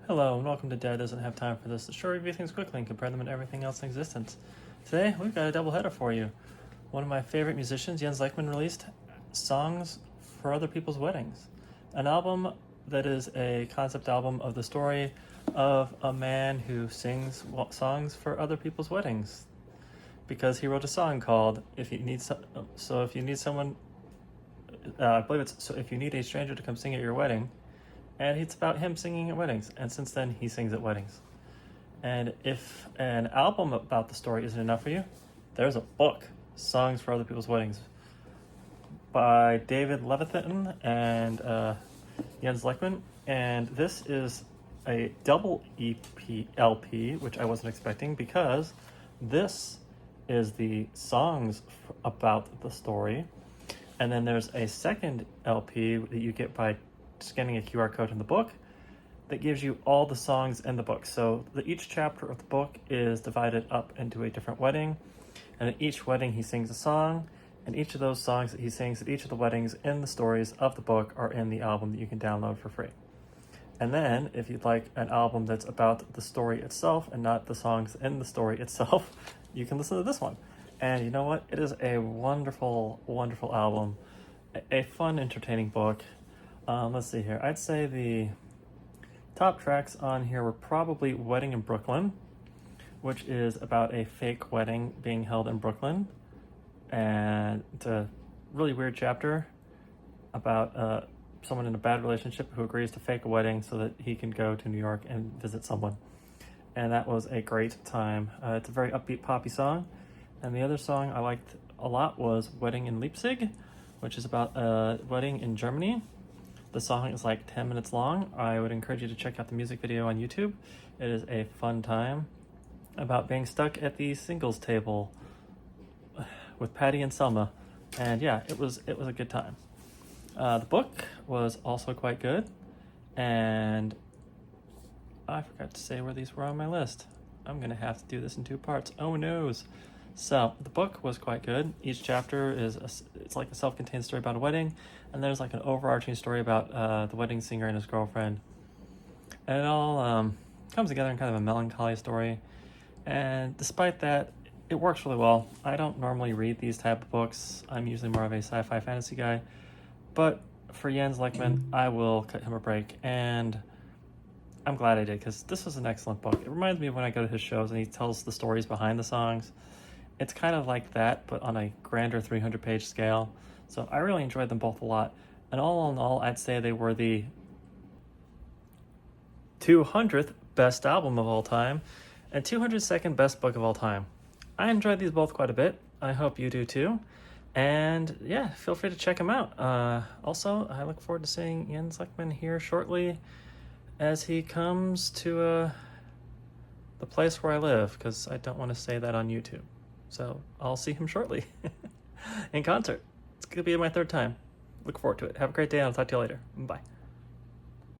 Hello and welcome to Dad Doesn't Have Time for This, the show review things quickly and compare them to everything else in existence. Today, we've got a doubleheader for you. One of my favorite musicians, Jens Lekman, released Songs for Other People's Weddings, an album that is a concept album of the story of a man who sings songs for other people's weddings, because he wrote a song called If You Need If You Need a Stranger to Come Sing at Your Wedding. And it's about him singing at weddings, and since then he sings at weddings. And if an album about the story isn't enough for you, there's a book, Songs for Other People's Weddings, by David Levithan and Jens Lekman. And this is a double LP, which I wasn't expecting, because this is the songs about the story, and then there's a second LP that you get by scanning a QR code in the book that gives you all the songs in the book. So each chapter of the book is divided up into a different wedding, and at each wedding he sings a song, and each of those songs that he sings at each of the weddings in the stories of the book are in the album that you can download for free. And then if you'd like an album that's about the story itself and not the songs in the story itself, you can listen to this one. And you know what? It is a wonderful, wonderful album, a fun, entertaining book. Let's see here. I'd say the top tracks on here were probably Wedding in Brooklyn, which is about a fake wedding being held in Brooklyn. And it's a really weird chapter about someone in a bad relationship who agrees to fake a wedding so that he can go to New York and visit someone. And that was a great time. It's a very upbeat, poppy song. And the other song I liked a lot was Wedding in Leipzig, which is about a wedding in Germany. The song is like 10 minutes long. I would encourage you to check out the music video on YouTube. It is a fun time about being stuck at the singles table with Patty and Selma. And yeah, it was a good time. The book was also quite good. And I forgot to say where these were on my list. I'm going to have to do this in two parts. Oh noes. So the book was quite good. Each chapter it's like a self-contained story about a wedding, and there's like an overarching story about the wedding singer and his girlfriend. And it all comes together in kind of a melancholy story. And despite that, it works really well. I don't normally read these type of books. I'm usually more of a sci-fi fantasy guy. But for Jens Lekman, I will cut him a break. And I'm glad I did, because this was an excellent book. It reminds me of when I go to his shows and he tells the stories behind the songs. It's kind of like that, but on a grander 300-page scale. So I really enjoyed them both a lot. And all in all, I'd say they were the 200th best album of all time and 202nd best book of all time. I enjoyed these both quite a bit. I hope you do too. And yeah, feel free to check them out. Also, I look forward to seeing Jens Lekman here shortly as he comes to the place where I live, because I don't want to say that on YouTube. So I'll see him shortly in concert. It's going to be my third time. Look forward to it. Have a great day. I'll talk to you later. Bye.